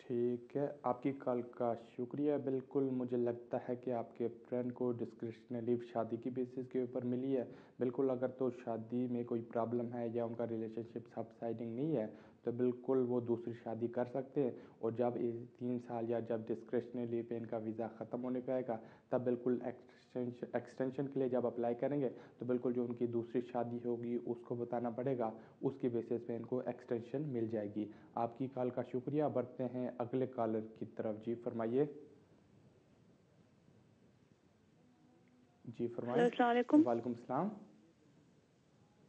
ٹھیک ہے، آپ کی کال کا شکریہ۔ بالکل مجھے لگتا ہے کہ آپ کے فرینڈ کو ڈسکرشنری لیو شادی کی بیسس کے اوپر ملی ہے۔ بالکل اگر تو شادی میں کوئی پرابلم ہے یا ان کا ریلیشن شپ سب سائڈنگ نہیں ہے تو بالکل وہ دوسری شادی کر سکتے ہیں، اور جب 3 سال یا جب ڈسکرشنری لیو پہ ان کا ویزا ختم ہونے پہ آئے گا تب بالکل ایکسٹینشن کے لیے جب اپلائی کریں گے تو بالکل جو ان کی دوسری شادی ہوگی اس کو بتانا پڑے گا، اس کی بیسس پہ ان کو ایکسٹینشن مل جائے گی۔ آپ کی کال کا شکریہ۔ بڑھتے ہیں اگلے کالر کی طرف۔ جی فرمائیے۔ جی فرمائیں۔ السلام علیکم۔ وعلیکم السلام۔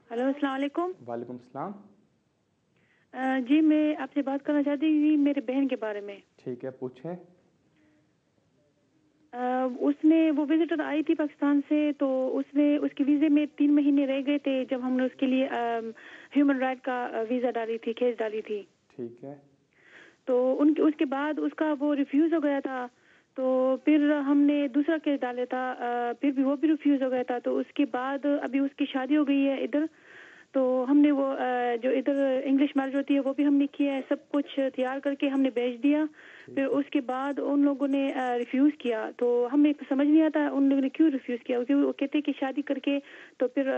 ہلو السلام علیکم۔ وعلیکم السلام۔ جی میں آپ سے بات کرنا چاہتی تھی میرے بہن کے بارے میں۔ ٹھیک ہے، پوچھیں۔ اس نے وہ وزٹر آئی تھی پاکستان سے، تو اس کے ویزے میں 3 مہینے رہ گئے تھے جب ہم نے اس کے لیے ہیومن رائٹ کا ویزا ڈالی تھی، کیس ڈالی تھی۔ ٹھیک ہے۔ تو اس کے بعد اس کا وہ ریفیوز ہو گیا تھا، تو پھر ہم نے دوسرا کیس ڈالا تھا، پھر بھی وہ بھی ریفیوز ہو گیا تھا۔ تو اس کے بعد ابھی اس کی شادی ہو گئی ہے ادھر، تو ہم نے وہ جو ادھر انگلش میرج ہوتی ہے وہ بھی ہم نے کیا ہے، سب کچھ تیار کر کے ہم نے بھیج دیا۔ پھر اس کے بعد ان لوگوں نے ریفیوز کیا، تو ہمیں سمجھ نہیں آتا ان لوگوں نے کیوں ریفیوز کیا، کیونکہ وہ کہتے کہ شادی کر کے تو پھر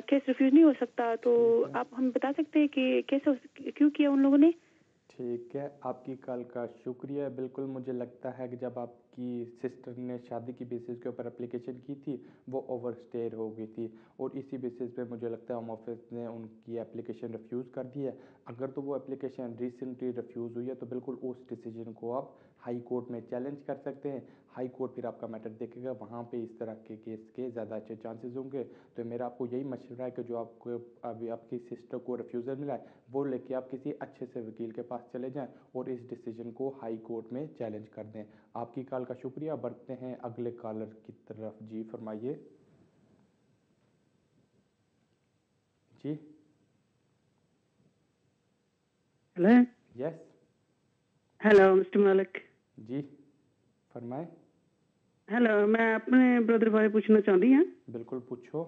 کیس ریفیوز نہیں ہو سکتا۔ تو آپ ہمیں بتا سکتے ہیں کہ کیسے کیوں کیا ان لوگوں نے؟ ٹھیک ہے، آپ کی کال کا شکریہ۔ بالکل مجھے لگتا ہے کہ جب آپ کی سسٹر نے شادی کی بیسس کے اوپر اپلیکیشن کی تھی وہ اوور اسٹیڈ ہو گئی تھی، اور اسی بیسس پہ مجھے لگتا ہے ہوم آفس نے ان کی اپلیکیشن ریفیوز کر دی ہے۔ اگر تو وہ اپلیکیشن ریسنٹلی ریفیوز ہوئی ہے تو بالکل اس ڈیسیجن کو آپ ہائی کورٹ میں چیلنج کر سکتے ہیں۔ ہائی کورٹ پھر آپ کا میٹر دیکھے گا، وہاں پہ اس طرح کے کیس کے زیادہ اچھے چانسز ہوں گے۔ تو میرا آپ کو یہی مشورہ ہے کہ جو آپ کو ابھی آپ کی سسٹر کو ریفیوزل ملا ہے وہ لے کے آپ کسی اچھے سے وکیل کے پاس چلے جائیں اور اس ڈیسیجن کو ہائی کورٹ میں چیلنج کر دیں۔ آپ کی کال کا شکریہ۔ بڑھتے ہیں اگلے کالر کی طرف۔ جی فرمائیے۔ جی ہلو۔ یس۔ ہیلو مسٹر ملک۔ جی فرمائیں۔ ہیلو، میں اپنے بردر بارے پوچھنا چاہتی ہوں۔ بالکل پوچھو۔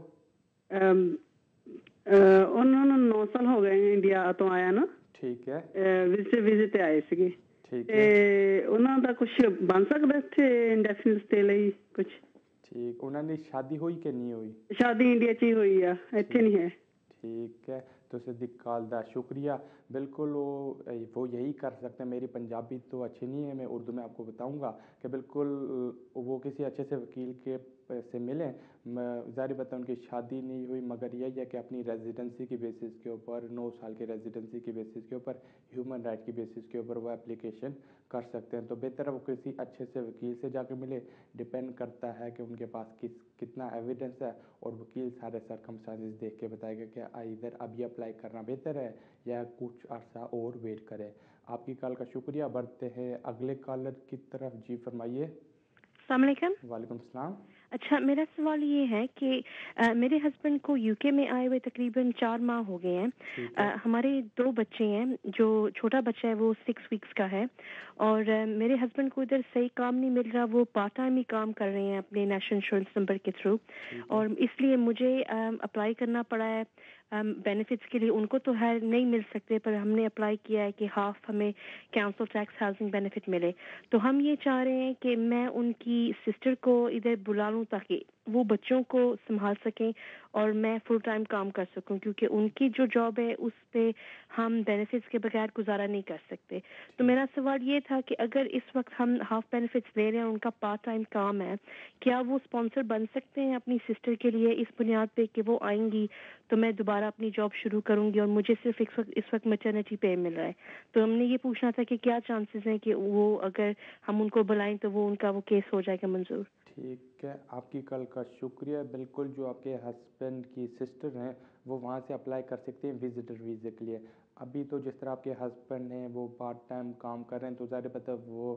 انہوں نے 9 سال ہو گئے ہیں انڈیا تو آیا نا۔ ٹھیک ہے۔ وزٹ آئے سکے۔ ٹھیک ہے۔ انہوں دا کچھ بن سکتا تھے انڈیفینٹ سٹے لئی کچھ؟ ٹھیک، انہوں نے شادی ہوئی کہ نہیں ہوئی؟ شادی انڈیا چ ہی ہوئی ہے، ایتھے نہیں ہے۔ ٹھیک ہے، تو صدیق کال دا شکریہ۔ بالکل وہ یہی کر سکتے ہیں۔ میری پنجابی تو اچھی نہیں ہے، میں اردو میں آپ کو بتاؤں گا کہ بالکل وہ کسی اچھے سے وکیل کے سے ملیں۔ ظاہر بات ہے ان کی شادی نہیں ہوئی، مگر یہی ہے کہ اپنی ریزیڈنسی کی بیسس کے اوپر 9 سال کے ریزیڈنسی کی بیسس کے اوپر ہیومن رائٹ کی بیسس کے اوپر وہ اپلیکیشن کر سکتے ہیں۔ تو بہتر ہے وہ کسی اچھے سے وکیل سے جا کے ملے۔ ڈپینڈ کرتا ہے کہ ان کے پاس کتنا ایویڈنس ہے، اور وکیل سارے سرکمسٹانسز دیکھ کے بتائے گا کہ ادھر ابھی اپلائی کرنا بہتر ہے یا کچھ عرصہ اور ویٹ کرے۔ آپ کی کال کا شکریہ۔ بڑھتے ہیں اگلے کالر کی طرف۔ جی فرمائیے۔ السلام علیکم۔ وعلیکم السلام۔ اچھا، میرا سوال یہ ہے کہ میرے ہسبینڈ کو یو کے میں آئے ہوئے تقریباً 4 ماہ ہو گئے ہیں۔ ہمارے 2 بچے ہیں، جو چھوٹا بچہ ہے وہ 6 ویکس کا ہے، اور میرے ہسبینڈ کو ادھر صحیح کام نہیں مل رہا، وہ پارٹ ٹائم ہی کام کر رہے ہیں اپنے نیشنل انشورنس نمبر کے تھرو، اور اس لیے مجھے اپلائی کرنا پڑا ہے بینیفٹس کے لیے۔ ان کو تو ہے نہیں مل سکتے، پر ہم نے اپلائی کیا ہے کہ ہاف ہمیں کاؤنسل ٹیکس ہاؤسنگ بینیفٹ ملے۔ تو ہم یہ چاہ رہے ہیں کہ میں ان کی سسٹر کو ادھر بلا لوں تاکہ وہ بچوں کو سنبھال سکیں اور میں فل ٹائم کام کر سکوں، کیونکہ ان کی جو جاب ہے اس پہ ہم بینیفٹس کے بغیر گزارا نہیں کر سکتے۔ تو میرا سوال یہ تھا کہ اگر اس وقت ہم ہاف بینیفٹس لے رہے ہیں، ان کا پارٹ ٹائم کام ہے، کیا وہ اسپانسر بن سکتے ہیں اپنی سسٹر کے لیے اس بنیاد پہ کہ وہ آئیں گی تو میں دوبارہ اپنی جاب شروع کروں گی، اور مجھے صرف اس وقت میٹرنٹی پے مل رہا ہے۔ تو ہم نے یہ پوچھنا تھا کہ کیا چانسز ہیں کہ وہ اگر ہم ان کو بلائیں تو وہ ان کا وہ کیس ہو جائے گا منظور۔ ٹھیک ہے، آپ کی کال کا شکریہ۔ بالکل جو آپ کے ہسبینڈ کی سسٹر ہیں وہ وہاں سے اپلائی کر سکتے ہیں وزٹر ویزے کے لیے۔ ابھی تو جس طرح آپ کے ہسبینڈ ہیں وہ پارٹ ٹائم کام کر رہے ہیں تو ظاہر بات ہے وہ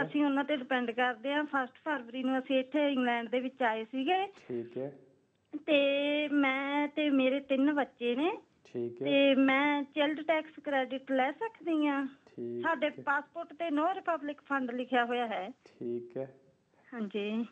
ਅਸੀਂ ਉਹਨਾਂ ਤੇ ਡਿਪੈਂਡ ਕਰਦੇ ਆ। 1 ਫਰਵਰੀ ਨੂੰ ਅਸੀਂ ਇੱਥੇ ਇੰਗਲੈਂਡ ਦੇ ਵਿੱਚ ਆਏ ਸੀਗੇ। ਠੀਕ ਹੈ। ਤੇ ਮੈਂ ਤੇ ਮੇਰੇ 3 ਬੱਚੇ ਨੇ। ਠੀਕ ਹੈ। ਤੇ ਮੈਂ ਚਾਈਲਡ ਟੈਕਸ ਕ੍ਰੈਡਿਟ ਲੈ ਸਕਦੀ ਆ? ਠੀਕ। ਸਾਡੇ ਪਾਸਪੋਰਟ ਤੇ ਨੋ ਰਿਪਬਲਿਕ ਫੰਡ ਲਿਖਿਆ ਹੋਇਆ ਹੈ। ਠੀਕ ਹੈ। ਹਾਂਜੀ,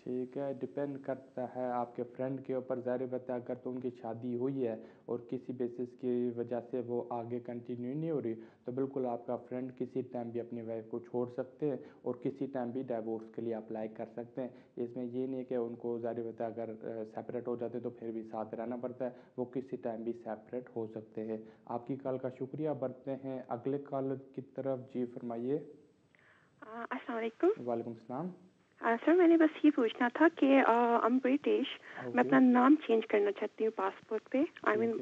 ٹھیک ہے، ڈپینڈ کرتا ہے آپ کے فرینڈ کے اوپر. ظاہر بات ہے اگر تو ان کی شادی ہوئی ہے اور کسی بیسس کی وجہ سے وہ آگے کنٹینیو نہیں ہو رہی تو بالکل آپ کا فرینڈ کسی ٹائم بھی اپنی وائف کو چھوڑ سکتے ہیں اور کسی ٹائم بھی ڈائیورس کے لیے اپلائی کر سکتے ہیں. اس میں یہ نہیں کہ ان کو ظاہر بات ہے اگر سیپریٹ ہو جاتے تو پھر بھی ساتھ رہنا پڑتا ہے، وہ کسی ٹائم بھی سیپریٹ ہو سکتے ہیں. آپ کی کال کا شکریہ. بڑھتے ہیں اگلے کالر کی طرف. جی فرمائیے. السلام علیکم. وعلیکم السلام. سر میں نے بس یہ پوچھنا تھا کہ I'm برٹش، میں اپنا نام چینج کرنا چاہتی ہوں پاسپورٹ پہ. آئی مین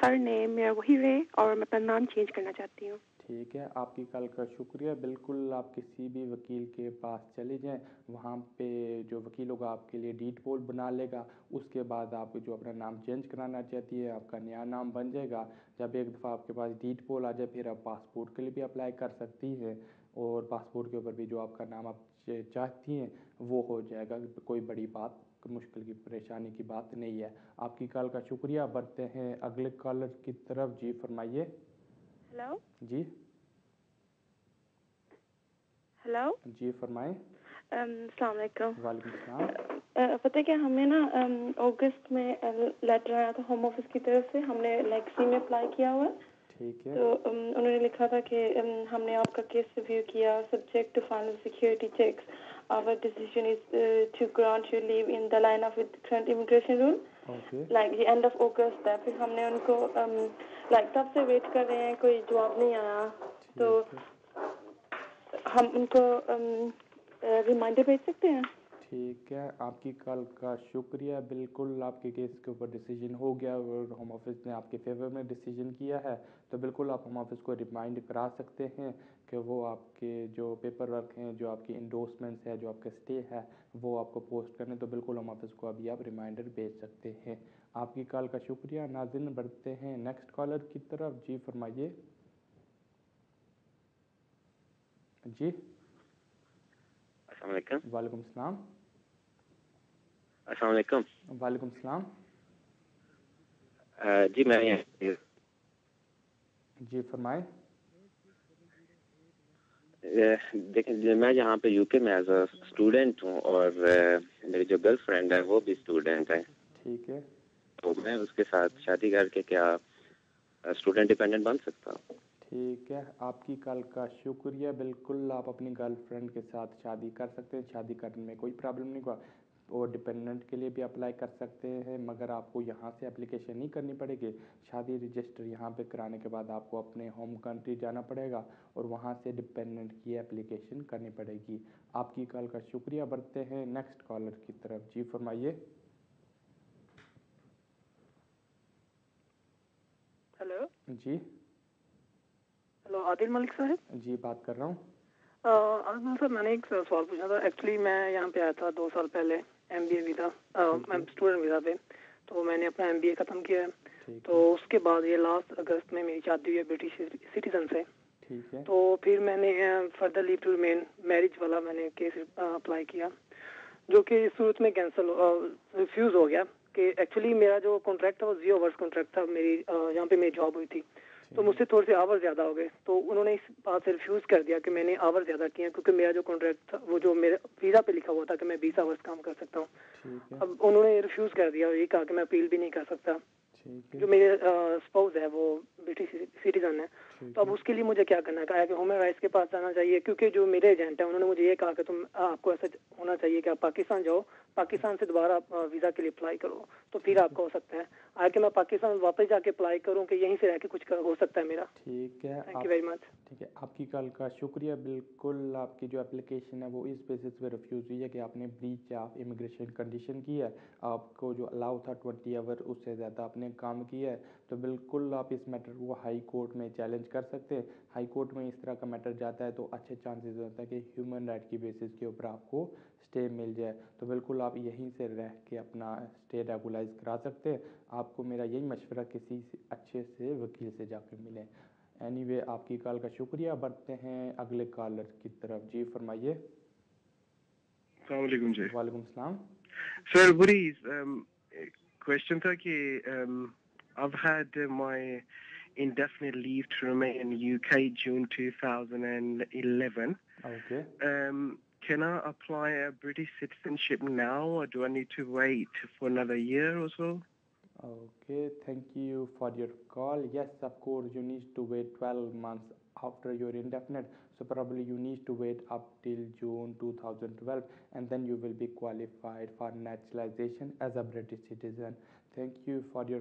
سر نیم میرا وہی رہے اور میں اپنا نام چینج کرنا چاہتی ہوں. ٹھیک ہے، آپ کی کال کا شکریہ. بالکل آپ کسی بھی وکیل کے پاس چلے جائیں، وہاں پہ جو وکیل ہوگا آپ کے لیے ڈیڈ پول بنا لے گا. اس کے بعد آپ جو اپنا نام چینج کرانا چاہتی ہے آپ کا نیا نام بن جائے گا. جب ایک دفعہ آپ کے پاس ڈیڈ پول آ جائے پھر آپ پاسپورٹ کے لیے بھی اپلائی کر سکتی ہیں اور پاسپورٹ کے اوپر بھی جو آپ کا نام آپ چاہتی ہیں وہ ہو جائے گا. کوئی بڑی بات مشکل کی پریشانی کی بات نہیں ہے. آپ کی کال کا شکریہ. بڑھتے ہیں اگلے کالر کی طرف. جی فرمائیے. ہیلو. جی ہیلو. جی فرمائیں. السلام علیکم. وعلیکم السلام. پتہ کیا ہمیں نا اگست میں لیٹر آیا تھا ہوم آفس کی طرف سے، ہم نے لیکسی میں اپلائی کیا ہوا. ٹھیک ہے. تو انہوں نے لکھا تھا کہ ہم نے آپ کا کیس ریویو کیا، subject to final security checks. Our decision is to grant you leave in the line of with current immigration rule. Okay. Like the end of August ہے. پھر ہم نے ان کو تب سے ویٹ کر رہے ہیں، کوئی جواب نہیں آیا. تو ہم ان کو ریمائنڈر بھیج سکتے ہیں؟ ٹھیک ہے، آپ کی کال کا شکریہ. بالکل آپ کے کیس کے اوپر ڈیسیجن ہو گیا اور ہوم آفس نے آپ کے فیور میں ڈیسیجن کیا ہے تو بالکل آپ ہوم آفس کو ریمائنڈ کرا سکتے ہیں کہ وہ آپ کے جو پیپر ورک ہیں، جو آپ کی انڈورسمنٹس ہے، جو آپ کے اسٹے ہے وہ آپ کو پوسٹ کریں تو بالکل ہوم آفس کو ابھی آپ ریمائنڈر بھیج سکتے ہیں. آپ کی کال کا شکریہ. ناظرین بڑھتے ہیں نیکسٹ کالر کی طرف. جی فرمائیے. جی السلام علیکم. وعلیکم السلام. السلام علیکم. وعلیکم السلام. جی میں جی فرمائیں. دیکھیں میں یہاں پہ یو کے میں ایز اے اسٹوڈینٹ ہوں اور میری جو گرل فرینڈ ہے وہ بھی اسٹوڈینٹ ہے. ٹھیک ہے. تو میں اس کے ساتھ شادی کر کے کیا اسٹوڈینٹ ڈیپینڈنٹ بن سکتا ہوں؟ ٹھیک ہے، آپ کی کال کا شکریہ. بالکل آپ اپنی گرل فرینڈ کے ساتھ شادی کر سکتے ہیں. شادی کرنے میں کوئی پرابلم نہیں ہوگا اور ڈپینڈنٹ کے لیے بھی اپلائی کر سکتے ہیں، مگر آپ کو یہاں سے اپلیکیشن نہیں کرنی پڑے گی. شادی رجسٹر یہاں پہ کرانے کے بعد آپ کو اپنے ہوم کنٹری جانا پڑے گا اور وہاں سے ڈپینڈنٹ کی اپلیکیشن کرنی پڑے گی. آپ کی کال کا شکریہ. بڑھتے ہیں نیکسٹ کالر کی طرف. جی فرمائیے. ہیلو. جی ہیلو عادل ملک صاحب. جی بات کر رہا ہوں. عادل ملک صاحب میں نے ایک سوال پوچھنا تھا. ایکچولی میں یہاں پہ آیا تھا 2 سال پہلے ایم بی اے ویزا اسٹوڈنٹ ویزا پہ. تو میں نے اپنا ایم بی اے ختم کیا ہے. تو اس کے بعد یہ لاسٹ اگست میں میری شادی ہوئی ہے برٹش سٹیزن سے. ٹھیک ہے. تو پھر میں نے further leave to remain marriage والا میں نے کیس اپلائی کیا جو کہ اس صورت میں کینسل ریفیوز ہو گیا کہ ایکچولی میرا جو کانٹریکٹ تھا وہ 0 آورس کانٹریکٹ تھا. میری یہاں پہ میری جاب ہوئی تھی تو مجھ سے تھوڑے سے آور زیادہ ہو گئے تو انہوں نے اس بات سے ریفیوز کر دیا کہ میں نے آور زیادہ کیا کیونکہ میرا جو کانٹریکٹ تھا وہ جو میرے ویزا پہ لکھا ہوا تھا کہ میں 20 آورس کام کر سکتا ہوں. اب انہوں نے ریفیوز کر دیا اور یہ کہا کہ میں اپیل بھی نہیں کر سکتا. جو میرے اسپاؤز ہے وہ برٹش سٹیزن ہے. تو اب اس کے لیے مجھے کیا کرنا ہے؟ کہا کہ ہیومن رائٹس کے پاس جانا چاہیے کیونکہ جو میرے ایجنٹ ہیں انہوں نے مجھے یہ کہا کہ آپ کو ایسا ہونا چاہیے کہ آپ پاکستان جاؤ، پاکستان سے دوبارہ ویزا کے لیے اپلائی کرو تو پھر آپ کو ہو سکتا ہے. آگے کہ میں پاکستان واپس جا کے اپلائی کروں کہ یہیں سے رہ کے کچھ ہو سکتا ہے میرا. ٹھیک ہے. Thank you very much. ٹھیک ہے، آپ کی کال کا شکریہ. بالکل آپ کی جو اپلیکیشن ہے وہ اس بیسس پہ ریفیوز ہوئی ہے کہ آپ نے بریچ آف امیگریشن کنڈیشن کی ہے. آپ کو جو الاؤ تھا 20 آور اس سے زیادہ آپ نے کام کیا ہے تو بالکل آپ اس میٹر کو ہائی کورٹ میں چیلنج کر سکتے ہیں. ہائی کورٹ میں اس طرح کا میٹر جاتا ہے تو اچھے چانسز ہوتا ہے کہ ہیومن رائٹ کی بیسس کے اوپر آپ کو اسٹے مل جائے. تو بالکل آپ یہیں سے رہ کے اپنا اسٹے ریگولائز کرا سکتے ہیں. آپ کو میرا یہی مشورہ کسی اچھے سے وکیل سے جا کے ملیں. اینی وے آپ کی کال کا شکریہ. بڑھتے ہیں اگلے کالر کی طرف. جی فرمائیے. السلام علیکم. جی وعلیکم السلام. سر بڑی کوشچن تھا کہ I've had my indefinite leave to remain in UK June 2011. Okay. can I apply a British citizenship now, or do I need to wait for another year or so? Okay, thank you for your call. Yes, of course, you need to wait 12 months after your indefinite. So probably you need to wait up till June 2012, and then you will be qualified for naturalization as a British citizen. Thank you for your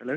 Hello.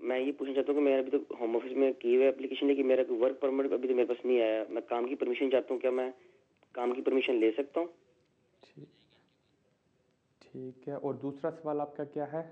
میں یہ پوچھنا چاہتا ہوں کہ میں ابھی تو home office میں کی ہوئی اپلیکیشن، لیکن میرا کوئی ورک پرمٹ ابھی تو میرے پاس نہیں آیا. میں کام کی پرمیشن چاہتا ہوں، کیا میں کام کی پرمیشن لے سکتا ہوں؟ ٹھیک ہے. اور دوسرا سوال آپ کا کیا ہے؟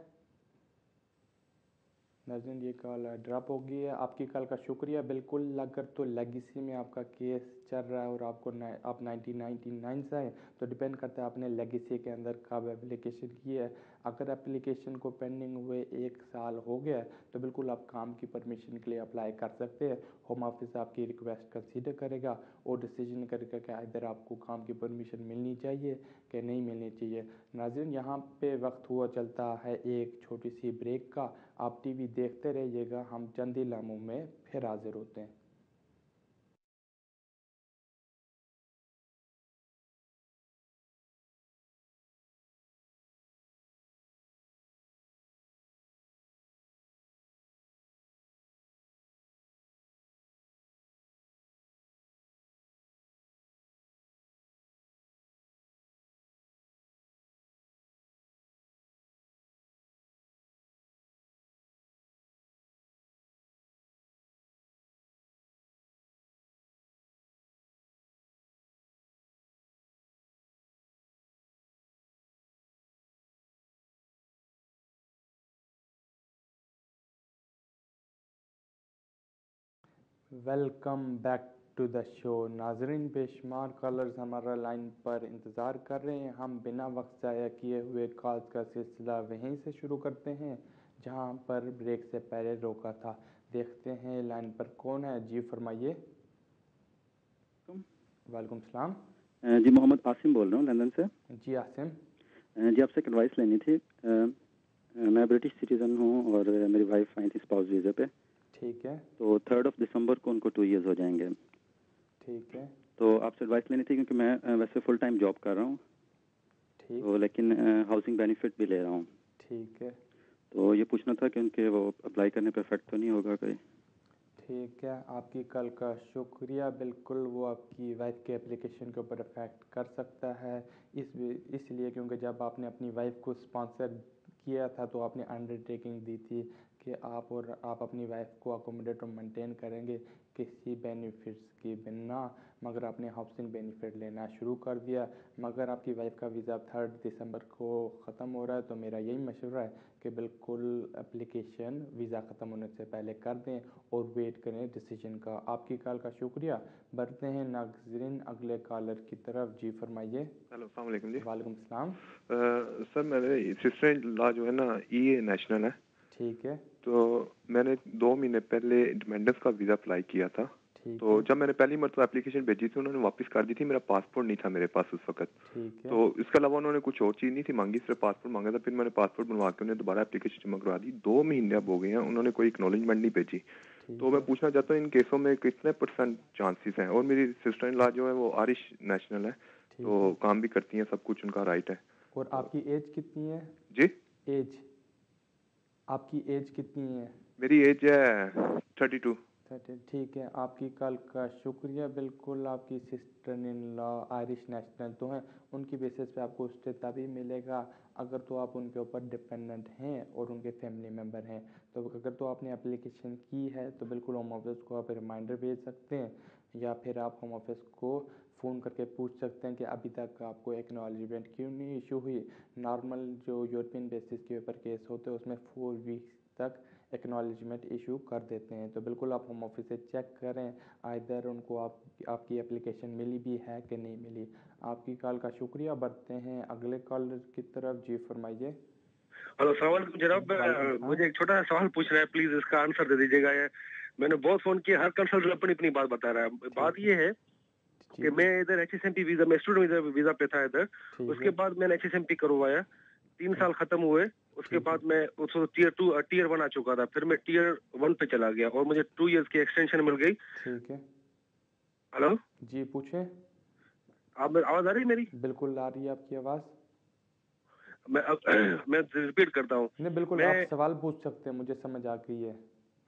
ناظرین یہ کال ڈراپ ہو گئی ہے. آپ کی کال کا شکریہ. بالکل اگر تو لیگیسی میں آپ کا کیس چل رہا ہے اور آپ 1999 سے ہیں تو ڈیپینڈ کرتا ہے آپ نے لیگیسی کے اندر کب اپلیکیشن کی ہے. اگر اپلیکیشن کو پینڈنگ ہوئے 1 سال ہو گیا ہے تو بالکل آپ کام کی پرمیشن کے لیے اپلائی کر سکتے ہیں. ہوم آفس آپ کی ریکویسٹ کنسیڈر کرے گا اور ڈیسیجن کرے گا کہ ادھر آپ کو کام کی پرمیشن ملنی چاہیے کہ نہیں ملنی چاہیے. ناظرین یہاں پہ وقت ہوا چلتا ہے ایک چھوٹی سی بریک کا. آپ ٹی وی دیکھتے رہیے گا. ہم چند ہی لمحوں میں پھر حاضر ہوتے ہیں. ویلکم بیک ٹو دا شو. ناظرین بے شمار کالرز ہمارا لائن پر انتظار کر رہے ہیں. ہم بنا وقت ضائع کیے ہوئے کالز کا سلسلہ وہیں سے شروع کرتے ہیں جہاں پر بریک سے پہلے روکا تھا. دیکھتے ہیں لائن پر کون ہے. جی فرمائیے. وعلیکم السلام. جی محمد عاصم بول رہا ہوں لندن سے. جی عاصم. جی آپ سے ایک ایڈوائس لینی تھی. میں برٹش سٹیزن ہوں اور میری وائف آئی تھی اسپاؤس ویزا پہ. ٹھیک ہے. تو 3 دسمبر کو ان کو 2 ایئرز ہو جائیں گے. ٹھیک ہے. تو آپ سے ایڈوائس لینی تھی کیونکہ میں ویسے فل ٹائم جاب کر رہا ہوں. ٹھیک. تو لیکن ہاؤسنگ بینیفٹ بھی لے رہا ہوں. ٹھیک ہے. تو یہ پوچھنا تھا کہ ان کے وہ اپلائی کرنے پہ افیکٹ تو نہیں ہوگا کوئی؟ ٹھیک ہے. آپ کی کال کا شکریہ. بالکل وہ آپ کی وائف کے اپلیکیشن کے اوپر افیکٹ کر سکتا ہے اس لیے کیونکہ جب آپ نے اپنی وائف کو اسپانسر کیا تھا تو آپ نے انڈر ٹیکنگ دی تھی کہ آپ اپنی وائف کو اکوموڈیٹ اور مینٹین کریں گے کسی بینیفٹس کی بنا. مگر آپ نے ہاؤسنگ بینیفٹ لینا شروع کر دیا. مگر آپ کی وائف کا ویزا 3 دسمبر کو ختم ہو رہا ہے تو میرا یہی مشورہ ہے کہ بالکل اپلیکیشن ویزا ختم ہونے سے پہلے کر دیں اور ویٹ کریں ڈیسیجن کا. آپ کی کال کا شکریہ. بڑھتے ہیں ناظرین اگلے کالر کی طرف. جی فرمائیے. ہیلو السلام علیکم. جی وعلیکم السلام. سر میرے سسٹر ان لا جو ہے نا ای اے نیشنل ہے. ٹھیک ہے. تو میں نے 2 مہینے پہلے ڈیپینڈنس کا ویزا اپلائی کیا تھا. تو جب میں نے پہلی مرتبہ اپلیکیشن بھیجی تھی انہوں نے واپس کر دی تھی. میرا پاسپورٹ نہیں تھا میرے پاس اس وقت. تو اس کے علاوہ انہوں نے کچھ اور چیز نہیں تھی مانگی, صرف پاسپورٹ مانگا تھا. پھر میں نے پاسپورٹ بنوا کے انہیں دوبارہ اپلیکیشن جمع کروا دی. 2 مہینے اب ہو گئے ہیں, انہوں نے کوئی اکنالجمنٹ نہیں بھیجی. تو میں پوچھنا چاہتا ہوں ان کیسوں میں کتنے % چانسز ہیں. اور میری سسٹر ان لا جو ہے وہ آئرش نیشنل ہے, تو کام بھی کرتی ہیں, سب کچھ ان کا رائٹ ہے. اور آپ کی ایج کتنی ہے؟ جی ایج آپ کی ایج کتنی ہے؟ میری ایج ہے 32. ٹھیک ہے. آپ کی کال کا شکریہ. بالکل آپ کی sister in law Irish national تو ہیں, ان کی بیسس پہ آپ کو اسٹے تبھی ملے گا اگر تو آپ ان کے اوپر ڈپینڈنٹ ہیں اور ان کے فیملی ممبر ہیں. تو اگر تو آپ نے اپلیکیشن کی ہے تو بالکل ہوم آفس کو آپ ریمائنڈر بھیج سکتے ہیں یا پھر آپ ہوم آفس کو فون کر کے پوچھ سکتے ہیں کہ ابھی تک آپ کو ایکنالجمنٹ کیوں نہیں ایشو ہوئی. نارمل جو یورپین بیسس کے اوپر کیس ہوتے ہیں اس میں 4 ویکس تک ایکنالجمنٹ ایشو کر دیتے ہیں. تو بالکل آپ ہوم آفس سے چیک کریں آئدر ان کو آپ کی اپلیکیشن ملی بھی ہے کہ نہیں ملی. آپ کی کال کا شکریہ. بڑھتے ہیں اگلے کالر کی طرف. جی فرمائیے. ہلو السلام علیکم جناب. مجھے ایک چھوٹا سا سوال پوچھنا ہے, پلیز اس کا آنسر دے دیجیے گا. میں نے بہت فون کیا, ہر کنسلٹنٹ اپنی اپنی بات بتا رہا ہے. بات یہ ہے کہ میں ادھر H S M P visa, میں اسٹوڈنٹ ویزا پہ تھا ادھر. اس کے بعد میں نے ایچ ایس ایم پی کروایا, 3 سال ختم ہوئے. اس کے بعد میں ٹیئر 1 آ چکا تھا, پھر میں ٹیئر 1 پہ چلا گیا اور مجھے 2 ایئرس کی ایکسٹینشن مل گئی. ٹھیک ہے. ہلو جی پوچھیں. آپ آواز آ رہی ہے میری؟ بالکل آ رہی ہے آپ کی آواز. میں ریپیٹ کرتا ہوں. نہیں بالکل آپ سوال پوچھ سکتے ہیں, مجھے سمجھ آ گئی ہے.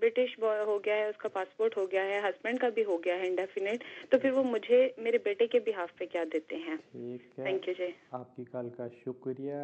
برٹش ہو گیا ہے, اس کا پاسپورٹ ہو گیا ہے, ہسبینڈ کا بھی ہو گیا ہے انڈیفینٹ, تو پھر وہ مجھے میرے بیٹے کے بہاف پہ کیا دیتے ہیں؟ ٹھیک ہے, تھینک یو جی. آپ کی کال کا شکریہ.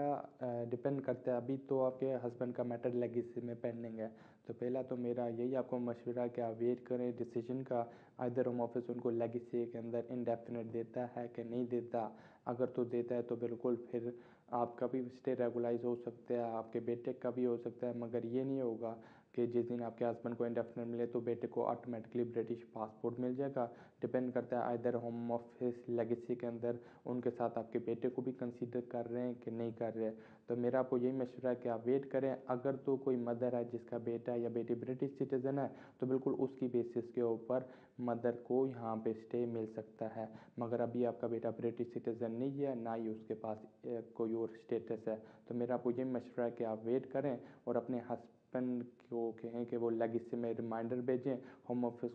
ڈپینڈ کرتا ہے, ابھی تو آپ کے ہسبینڈ کا میٹر لیگیسی میں پینڈنگ ہے, تو پہلا تو میرا یہی آپ کو مشورہ کہ آپ ویٹ کریں ڈیسیجن کا, ادھر ہوم آفس ان کو لیگیسی کے اندر انڈیفینٹ دیتا ہے کہ نہیں دیتا. اگر تو دیتا ہے تو بالکل پھر آپ کا بھی اسٹے ریگولائز ہو سکتا ہے, آپ کے بیٹے کا بھی ہو سکتا ہے, مگر یہ نہیں ہوگا کہ جس دن آپ کے ہسبینڈ کو انڈیفینٹ ملے تو بیٹے کو آٹومیٹکلی برٹش پاسپورٹ مل جائے گا. ڈپینڈ کرتا ہے ادھر ہوم آفس لیگیسی کے اندر ان کے ساتھ آپ کے بیٹے کو بھی کنسیڈر کر رہے ہیں کہ نہیں کر رہے. تو میرا آپ کو یہی مشورہ ہے کہ آپ ویٹ کریں. اگر تو کوئی مدر ہے جس کا بیٹا یا بیٹی برٹش سٹیزن ہے تو بالکل اس کی بیسس کے اوپر مدر کو یہاں پہ اسٹے مل سکتا ہے, مگر ابھی آپ کا بیٹا برٹش سٹیزن نہیں ہے, نہ ہی اس کے پاس کوئی اور اسٹیٹس ہے. تو میرا آپ کو یہ مشورہ ہے کہ آپ ویٹ کریں اور اپنے ہسبینڈ کو کہیں کہ وہ لیگیسی میں ریمائنڈر بھیجیں. ہوم آفس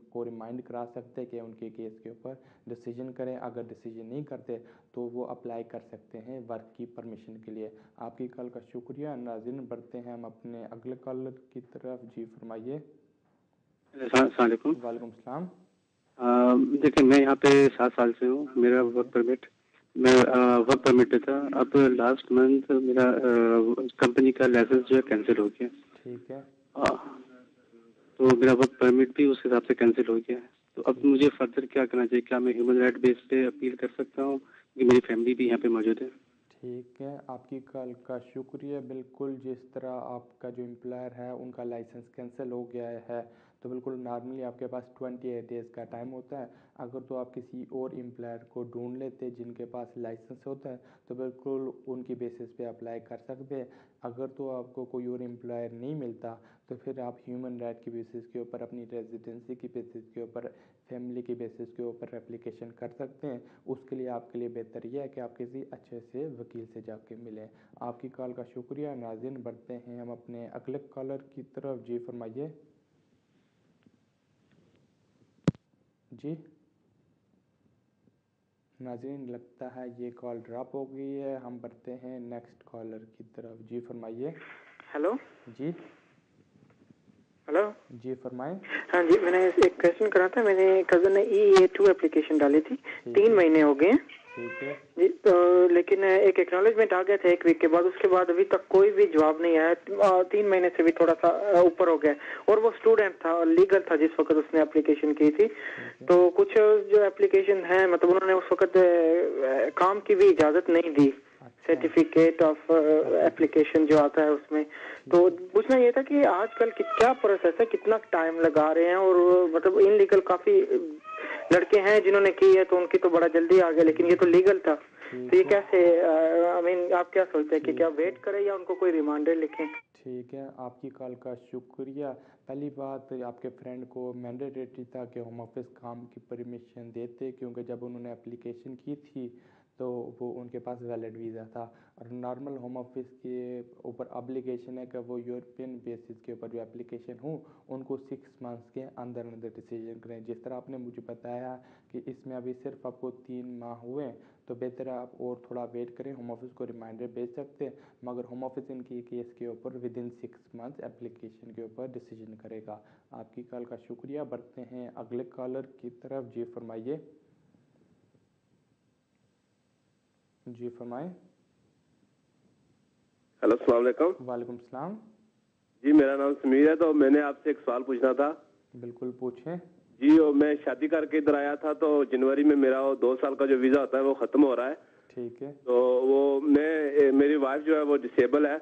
کو ریمائنڈ کرا سکتے ہیں کہ ان کے کیس کے اوپر ڈیسیجن کریں. اگر ڈیسیجن نہیں کرتے تو وہ اپلائی کر سکتے ہیں ورک کی پرمیشن کے لیے. آپ کی کال کا شکریہ. ناظرین بڑھتے ہیں ہم اپنے اگلے کالر کی طرف. جی فرمائیے. السلام علیکم. وعلیکم السلام. دیکھیں میں یہاں پہ 7 سال سے ہوں. میرا ورک پرمٹ تھا. اب لاسٹ منتھ میرا کمپنی کا لائسنس جو ہے کینسل ہو گیا. ٹھیک ہے. تو میرا ورک پرمٹ بھی اس حساب سے کینسل ہو گیا ہے. تو اب مجھے فردر کیا کرنا چاہیے؟ کیا میں ہیومن رائٹ بیس پہ اپیل کر سکتا ہوں کہ میری فیملی بھی یہاں پہ موجود ہے؟ ٹھیک ہے, آپ کی کال کا شکریہ. بالکل جس طرح آپ کا جو امپلائر ہے ان کا لائسنس کینسل ہو گیا ہے تو بالکل نارملی آپ کے پاس 28 ڈیز کا ٹائم ہوتا ہے. اگر تو آپ کسی اور امپلائر کو ڈھونڈ لیتے جن کے پاس لائسنس ہوتا ہے تو بالکل ان کی بیسس پہ اپلائی کر سکتے ہیں. اگر تو آپ کو کوئی اور امپلائر نہیں ملتا تو پھر آپ ہیومن رائٹ کی بیسس کے اوپر, اپنی ریزیڈنسی کی بیسس کے اوپر, فیملی کی بیسس کے اوپر اپلیکیشن کر سکتے ہیں. اس کے لیے آپ کے لیے بہتر یہ ہے کہ آپ کسی اچھے سے وکیل سے جا کے ملیں. آپ کی کال کا شکریہ. ناظرین بڑھتے ہیں ہم اپنے اگلے کالر کی طرف. جی فرمائیے. جی ناظرین لگتا ہے یہ کال ڈراپ ہو گئی ہے. ہم بڑھتے ہیں نیکسٹ کالر کی طرف. جی فرمائیے. ہیلو. جی ہیلو. جی فرمائیں. ہاں جی, میں نے ایک کویشچن کرا تھا. میں نے کزن نے EA2 اپلیکیشن ڈالی تھی. 3 مہینے ہو گئے ہیں. ٹھیک ہے جی, تو لیکن ایک ایکنالجمنٹ آ گیا تھا 1 ویک کے بعد. اس کے بعد ابھی تک کوئی بھی جواب نہیں آیا. 3 مہینے سے بھی تھوڑا سا اوپر ہو گیا. اور وہ اسٹوڈنٹ تھا اور لیگل تھا جس وقت اس نے اپلیکیشن کی تھی. تو کچھ جو اپلیکیشن ہے مطلب انہوں نے اس وقت کام کی بھی اجازت نہیں دی, سرٹیفکیٹ آف اپلیکیشن جو آتا ہے اس میں. تو پوچھنا یہ تھا کہ آج کل کیا پروسیس ہے, کتنا ٹائم لگا رہے ہیں, اور مطلب ان لیگل کافی لڑکے ہیں جنہوں نے کی ہے تو ان کی تو بڑا جلدی آ گیا, لیکن یہ تو لیگل تھا. تو یہ کیسے, آپ کیا سوچتے ہیں کہ کیا ویٹ کریں یا ان کو کوئی ریمائنڈر لکھیں؟ ٹھیک ہے, آپ کی کال کا شکریہ. پہلی بات, آپ کے فرینڈ کو مینڈیٹری تھا کہ ہوم آفس کام کی پرمیشن دیتے, کیونکہ جب انہوں نے اپلیکیشن کی تھی تو وہ ان کے پاس ویلڈ ویزا تھا. اور نارمل ہوم آفس کے اوپر ابلیگیشن ہے کہ وہ یورپین بیسس کے اوپر جو اپلیکیشن ہوں ان کو 6 منتھس کے اندر ڈیسیجن کریں. جس طرح آپ نے مجھے بتایا کہ اس میں ابھی صرف آپ کو 3 ماہ ہوئے تو بہتر ہے آپ اور تھوڑا ویٹ کریں. ہوم آفس کو ریمائنڈر بھیج سکتے ہیں, مگر ہوم آفس ان کی کیس کے اوپر ودن 6 منتھس اپلیکیشن کے اوپر ڈیسیجن کرے گا. آپ کی کال کا شکریہ. بڑھتے ہیں اگلے کالر کی طرف. جی فرمائیے. جی فرمائیں. ہیلو, السلام علیکم. وعلیکم السلام. جی میرا نام سمیر ہے. تو میں نے آپ سے ایک سوال پوچھنا تھا. بالکل پوچھیں. جی, میں شادی کر کے ادھر آیا تھا تو جنوری میں میرا 2 سال کا جو ویزا ہوتا ہے وہ ختم ہو رہا ہے. ٹھیک ہے. تو وہ میری وائف جو ہے وہ ڈسیبل ہے.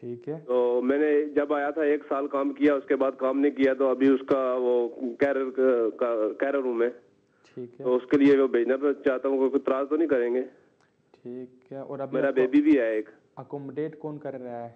ٹھیک ہے. تو میں نے جب آیا تھا 1 سال کام کیا, اس کے بعد کام نہیں کیا, تو ابھی اس کا وہ کیرر روم ہے. ٹھیک ہے. تو اس کے لیے وہ بھیجنا تو چاہتا ہوں, کوئی اعتراض تو نہیں کریں گے؟ ٹھیک ہے. اور اب میرا بیبی بھی ہے ایک. اکوموڈیٹ کون کر رہا ہے؟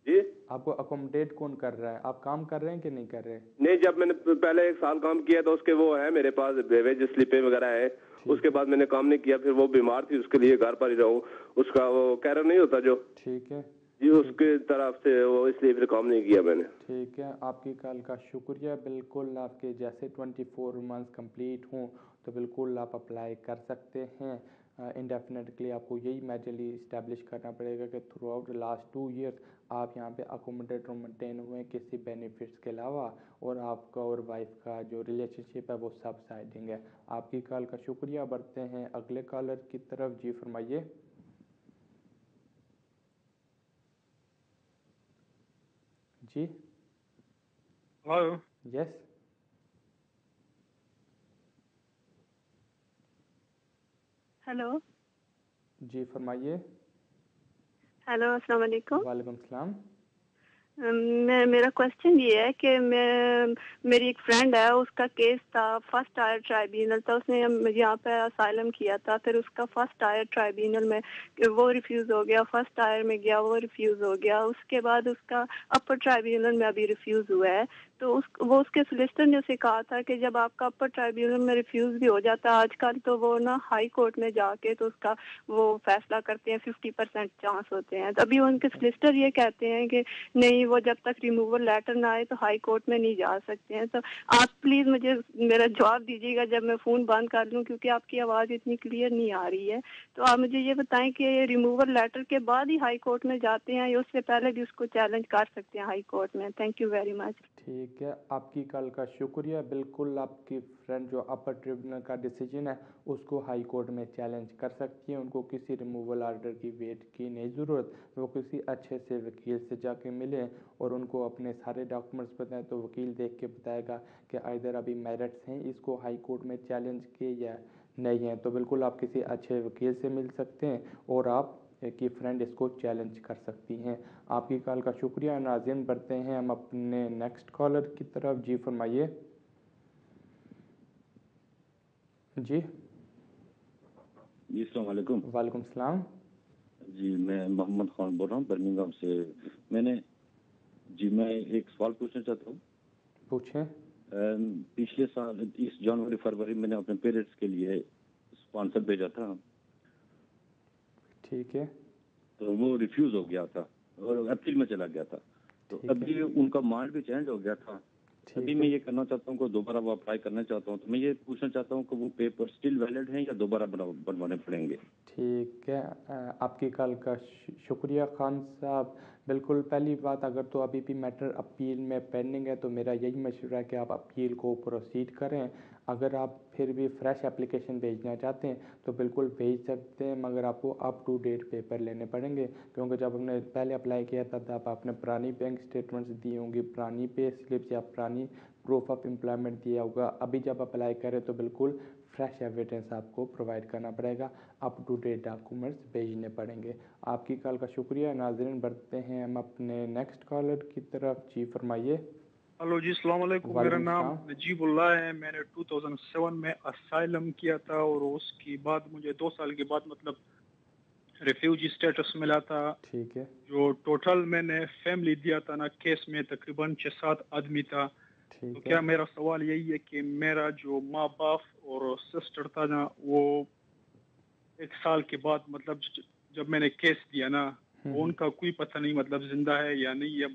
جی, آپ کو اکوموڈیٹ کون کر رہا ہے؟ آپ کام کر رہے ہیں کہ نہیں کر رہے؟ نہیں, جب میں نے پہلے 1 سال کام کیا تو اس کے وہ ہے میرے پاس ویج سلپیں وغیرہ ہے. اس کے بعد میں نے کام نہیں کیا, پھر وہ بیمار تھی, اس کے لیے گھر پر ہی رہوں. اس کا وہ کیرر نہیں ہوتا جو, ٹھیک ہے جی, اس کی طرف سے وہ, اس لیے پھر کام نہیں کیا میں نے. ٹھیک ہے. آپ کی کال کا شکریہ. بالکل آپ کے جیسے 24 منتھس کمپلیٹ ہوں تو بالکل آپ اپلائی کر سکتے ہیں. انڈیفینیٹلی آپ کو یہی میجرلی اسٹیبلش کرنا پڑے گا کہ تھرو آؤٹ لاسٹ 2 ایئرس آپ یہاں پہ اکوموڈیٹر مینٹین ہوئے کسی بینیفٹس کے علاوہ, اور آپ کا اور وائف کا جو ریلیشن شپ ہے وہ سب سائڈنگ ہے. آپ کی کال کا شکریہ. بڑھتے ہیں اگلے کالر کی طرف. جی فرمائیے. جی ہلو. یس. ہیلو. جی فرمائیے. ہیلو السلام علیکم. وعلیکم السلام. میرا کوشچن یہ ہے کہ میری ایک فرینڈ ہے, اس کا کیس تھا فرسٹ ٹائر ٹرائبینل تھا, اس نے یہاں پہ اسائلم کیا تھا, پھر اس کا فرسٹ ٹائر ٹرائبینل میں وہ ریفیوز ہو گیا, فرسٹ ٹائر میں گیا وہ ریفیوز ہو گیا, اس کے بعد اس کا اپر ٹرائبینل میں ابھی ریفیوز ہوا ہے. تو وہ اس کے سولیسٹر نے اسے کہا تھا کہ جب آپ کا اپر ٹرائبیونل میں ریفیوز بھی ہو جاتا ہے آج کل, تو وہ نا ہائی کورٹ میں جا کے تو اس کا وہ فیصلہ کرتے ہیں, 50% چانس ہوتے ہیں. ابھی ان کے سولیسٹر یہ کہتے ہیں کہ نہیں, وہ جب تک ریموول لیٹر نہ آئے تو ہائی کورٹ میں نہیں جا سکتے ہیں. تو آپ پلیز مجھے میرا جواب دیجیے گا جب میں فون بند کر لوں, کیونکہ آپ کی آواز اتنی کلیئر نہیں آ رہی ہے. تو آپ مجھے یہ بتائیں کہ ریموول لیٹر کے بعد ہی ہائی کورٹ میں جاتے ہیں یا اس سے پہلے بھی اس کو چیلنج کر سکتے ہیں ہائی کورٹ میں؟ Thank you very much. ٹھیک ہے, آپ کی کال کا شکریہ. بالکل آپ کی فرینڈ جو اپر ٹریبونل کا ڈیسیجن ہے اس کو ہائی کورٹ میں چیلنج کر سکتی ہیں. ان کو کسی ریموول آرڈر کی ویٹ کی نہیں ضرورت, وہ کسی اچھے سے وکیل سے جا کے ملیں اور ان کو اپنے سارے ڈاکومنٹس بتائیں, تو وکیل دیکھ کے بتائے گا کہ ائدر ابھی میرٹس ہیں اس کو ہائی کورٹ میں چیلنج کے یا نہیں ہیں. تو بالکل آپ کسی اچھے وکیل سے مل سکتے ہیں اور آپ کی فرینڈ اس کو چیلنج کر سکتی ہیں. آپ کی کال کا شکریہ. ناظرین بڑھتے ہیں ہم اپنے نیکسٹ کالر کی طرف. جی فرمائیے. جی السلام علیکم. وعلیکم السلام. جی میں محمد خان بول رہا ہوں برمنگھم سے. میں ایک سوال پوچھنا چاہتا ہوں. پوچھیں. پچھلے سال 30 جنوری فروری میں نے اپنے پیرنٹس کے لیے اسپانسر بھیجا تھا. ٹھیک ہے. تو وہ ریفیوز ہو گیا تھا اور اپریل میں چلا گیا تھا. تو ابھی ان کا مائنڈ بھی چینج ہو گیا تھا. ابھی میں یہ کرنا چاہتا ہوں کہ دوبارہ وہ اپلائی کرنا چاہتا ہوں. تو میں یہ پوچھنا چاہتا ہوں کہ وہ پیپر اسٹل ویلڈ ہیں یا دوبارہ بنوانے پڑیں گے؟ ٹھیک ہے, آپ کی کال کا شکریہ خان صاحب. بالکل پہلی بات, اگر تو ابھی بھی میٹر اپیل میں پینڈنگ ہے تو میرا یہی مشورہ ہے کہ آپ اپیل کو پروسیڈ کریں. اگر آپ پھر بھی فریش اپلیکیشن بھیجنا چاہتے ہیں تو بالکل بھیج سکتے ہیں, مگر آپ کو اپ ٹو ڈیٹ پیپر لینے پڑیں گے, کیونکہ جب ہم نے پہلے اپلائی کیا تھا تب آپ نے پرانی بینک اسٹیٹمنٹس دی ہوں گی, پرانی پے سلپس یا پرانی پروف آف امپلائمنٹ دیا ہوگا. ابھی جب اپلائی کریں تو بالکل فریش ایویڈنس آپ کو پرووائڈ کرنا پڑے گا, اپ ٹو ڈیٹ ڈاکومنٹس بھیجنے پڑیں گے. آپ کی کال کا شکریہ. ناظرین بڑھتے ہیں ہم اپنے نیکسٹ کالر کی طرف. جی فرمائیے. ہلو جی السلام علیکم. میرا نام نجیب اللہ ہے. میں نے 2007 میں اسائلم کیا تھا اور اس کے بعد مجھے 2 سال کے بعد مطلب ریفیوجی سٹیٹس ملا تھا. ٹھیک ہے. جو ٹوٹل میں نے فیملی دیا تھا نا کیس میں تقریباً 6-7 آدمی تھا. تو کیا میرا سوال یہی ہے کہ میرا جو ماں باپ اور سسٹر تھا نا, وہ 1 سال کے بعد مطلب جب میں نے کیس دیا نا, ان کا کوئی پتہ نہیں مطلب زندہ ہے یا نہیں. اب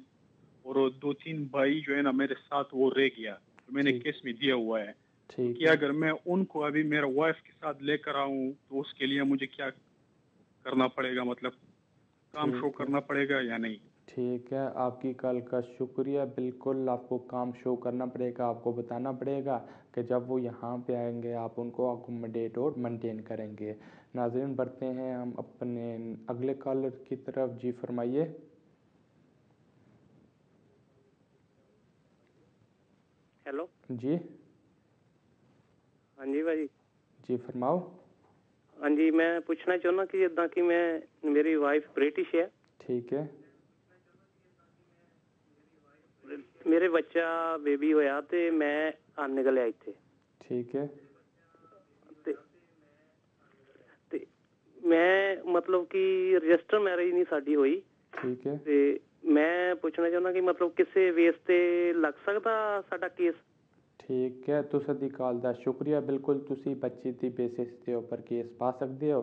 اور 2-3 بھائی جو ہے نا میرے ساتھ وہ رہ گیا جو میں نے کیس میں دیا ہوا ہے. کہ اگر میں ان کو ابھی میرا وائف کے ساتھ لے کر آؤں تو اس کے لیے مجھے کیا کرنا پڑے گا, مطلب کام شو کرنا پڑے گا یا نہیں؟ ٹھیک ہے, آپ کی کال کا شکریہ. بالکل آپ کو کام شو کرنا پڑے گا, آپ کو بتانا پڑے گا کہ جب وہ یہاں پہ آئیں گے آپ ان کو اکوموڈیٹ اور مینٹین کریں گے. ناظرین بڑھتے ہیں ہم اپنے اگلے کالر کی طرف. جی فرمائیے. ہیلو. جی ہاں جی بھائی. جی فرماؤ. ہاں جی, میں پوچھنا چاہنا کہ جداں کہ میری وائف برٹش ہے. ٹھیک ہے. میرے بچہ بیبی ہویا تے میں نکلیا اتنے. ٹھیک ہے. میں مطلب کہ رجسٹر میرج نہیں ساڈی ہوئی. ٹھیک ہے. تے میں پوچھنا چاہنا کہ مطلب کسے بیس تے لگ سکتا ساڈا کیس؟ ٹھیک ہے, تسا دی کال دا شکریہ. بالکل تسی بچی دی بیسس دے اوپر کیس پا سکتے ہو.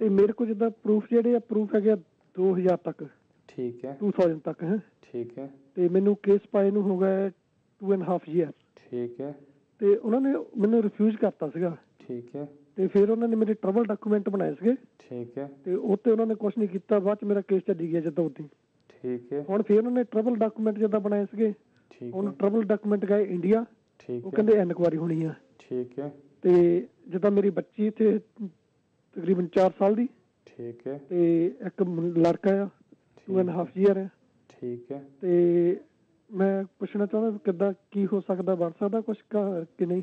ਤੇ ਮੇਰੇ ਕੋਲ ਜਿੱਦਾਂ ਪ੍ਰੂਫ ਜਿਹੜੇ ਆ ਪ੍ਰੂਫ ਹੈਗੇ 2000 ਤੱਕ, ਠੀਕ ਹੈ, 2000 ਤੱਕ ਹੈ, ਠੀਕ ਹੈ, ਤੇ ਮੈਨੂੰ ਕੇਸ ਪਾਏ ਨੂੰ ਹੋ ਗਿਆ 2.5 year, ਠੀਕ ਹੈ, ਤੇ ਉਹਨਾਂ ਨੇ ਮੈਨੂੰ ਰਿਫਿਊਜ਼ ਕਰਤਾ ਸੀਗਾ, ਠੀਕ ਹੈ, ਤੇ ਫਿਰ ਉਹਨਾਂ ਨੇ ਮੇਰੇ ਟਰਬਲ ਡਾਕੂਮੈਂਟ ਬਣਾਏ ਸੀਗੇ, ਠੀਕ ਹੈ, ਤੇ ਉੱਤੇ ਉਹਨਾਂ ਨੇ ਕੁਝ ਨਹੀਂ ਕੀਤਾ। ਬਾਅਦ ਚ ਮੇਰਾ ਕੇਸ ਚੱਲੀ ਗਿਆ ਜਿੱਦਾਂ ਉਦੋਂ। ਠੀਕ ਹੈ। ਹੁਣ ਫਿਰ ਉਹਨਾਂ ਨੇ ਟਰਬਲ ਡਾਕੂਮੈਂਟ ਜਿੱਦਾਂ ਬਣਾਏ ਸੀਗੇ, ਹੁਣ ਟਰਬਲ ਡਾਕੂਮੈਂਟ ਗਏ ਇੰਡੀਆ, ਉਹ ਕਹਿੰਦੇ ਇਨਕੁਆਰੀ ਹੋਣੀ ਆ। ਠੀਕ ਹੈ। ਤੇ ਜਿੱਦਾਂ ਮੇਰੀ ਬੱਚੀ ਇੱਥੇ ਤਕਰੀਬਨ 4 ਸਾਲ ਦੀ, ਠੀਕ ਹੈ, ਤੇ ਇੱਕ ਲੜਕਾ ਆ 2.5 year ਹੈ। ਠੀਕ ਹੈ। ਤੇ ਮੈਂ ਪੁੱਛਣਾ ਚਾਹੁੰਦਾ ਕਿੱਦਾਂ ਕੀ ਹੋ ਸਕਦਾ, ਬਣ ਸਕਦਾ ਕੁਝ ਕਿ ਨਹੀਂ?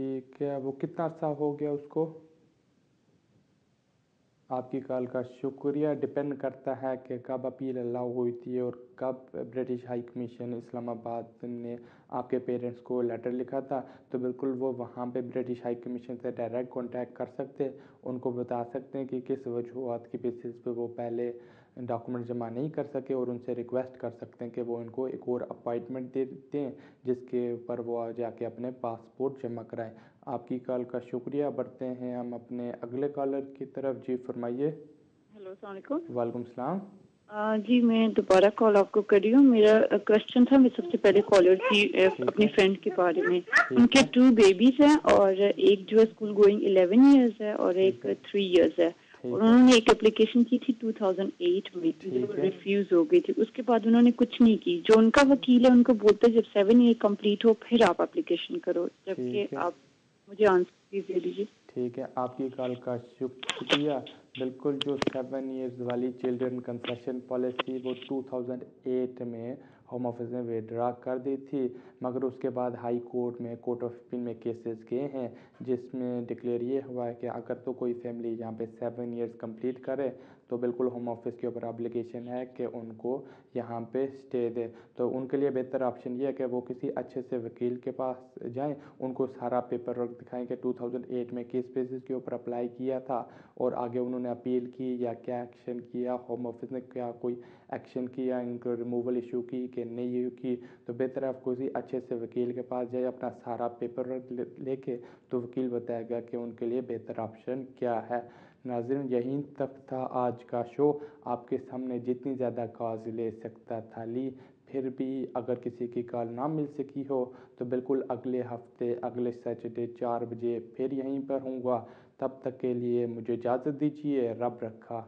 ٹھیک ہے, وہ کتنا عرصہ ہو گیا اس کو؟ آپ کی کال کا شکریہ. ڈپینڈ کرتا ہے کہ کب اپیل الاؤ ہوئی تھی اور کب برٹش ہائی کمیشن اسلام آباد نے آپ کے پیرنٹس کو لیٹر لکھا تھا. تو بالکل وہ وہاں پہ برٹش ہائی کمیشن سے ڈائریکٹ کانٹیکٹ کر سکتے, ان کو بتا سکتے ہیں کہ کس وجوہات کی بیسس پہ وہ پہلے ڈاکومنٹ جمع نہیں کر سکے, اور ان سے ریکویسٹ کر سکتے ہیں کہ وہ ان کو ایک اور اپائنٹمنٹ دے دیں جس کے اوپر وہ جا کے اپنے پاسپورٹ جمع کرائیں. آپ کی کال کا شکریہ. بڑھتے ہیں ہم اپنے اگلے کالر کی طرف. جی فرمائیے. ہیلو السلام علیکم. وعلیکم السلام. جی میں دوبارہ کال آپ کو کر رہی ہوں. میرا کوشچن تھا, میں سب سے پہلے کالر تھی اپنی فرینڈ کے بارے میں. ان کے 2 بیبیز ہیں, اور ایک جو ہے اسکول گوئنگ 11 ایئرز ہے اور ایک 3 ایئرز ہے. اور انہوں نے ایک اپلیکیشن کی تھی 2008 میں, جو ریفیوز ہو گئی تھی. اس کے بعد انہوں نے کچھ نہیں کی. جو ان کا وکیل ہے ان کو بولتا ہے جب 7 ایئر کمپلیٹ ہو پھر آپ اپلیکیشن کرو, جبکہ آپ مجھے آنسر دے دیجیے. ٹھیک ہے, آپ کی کال کا شکریہ. بالکل جو 7 ایئرز والی چلڈرن کنسیشن پالیسی وہ 2008 میں ہوم آفس نے وڈرا کر دی تھی, مگر اس کے بعد ہائی کورٹ میں کورٹ آف اپیل میں کیسز گئے ہیں جس میں ڈکلیئر یہ ہوا ہے کہ اگر تو کوئی فیملی یہاں پہ 7 ایئرز کمپلیٹ کرے تو بالکل ہوم آفس کے اوپر ابلیگیشن ہے کہ ان کو یہاں پہ اسٹے دے. تو ان کے لیے بہتر آپشن یہ ہے کہ وہ کسی اچھے سے وکیل کے پاس جائیں, ان کو سارا پیپر ورک دکھائیں کہ 2008 میں کس بیسس کے اوپر اپلائی کیا تھا اور آگے انہوں نے اپیل کی یا کیا ایکشن کیا, ہوم آفس نے کیا کوئی ایکشن کیا, ان کو ریموول ایشو کی کہ نہیں کی. تو بہتر ہے آپ کسی اچھے سے وکیل کے پاس جائے اپنا سارا پیپر ورک لے کے, تو وکیل بتائے گا کہ ان کے لیے بہتر آپشن کیا ہے. ناظرین یہیں تک تھا آج کا شو. آپ کے سامنے جتنی زیادہ کالز لے سکتا تھا لی, پھر بھی اگر کسی کی کال نہ مل سکی ہو تو بالکل اگلے ہفتے اگلے سیٹرڈے 4 بجے پھر یہیں پر ہوں گا. تب تک کے لیے مجھے اجازت دیجیے. رب رکھا.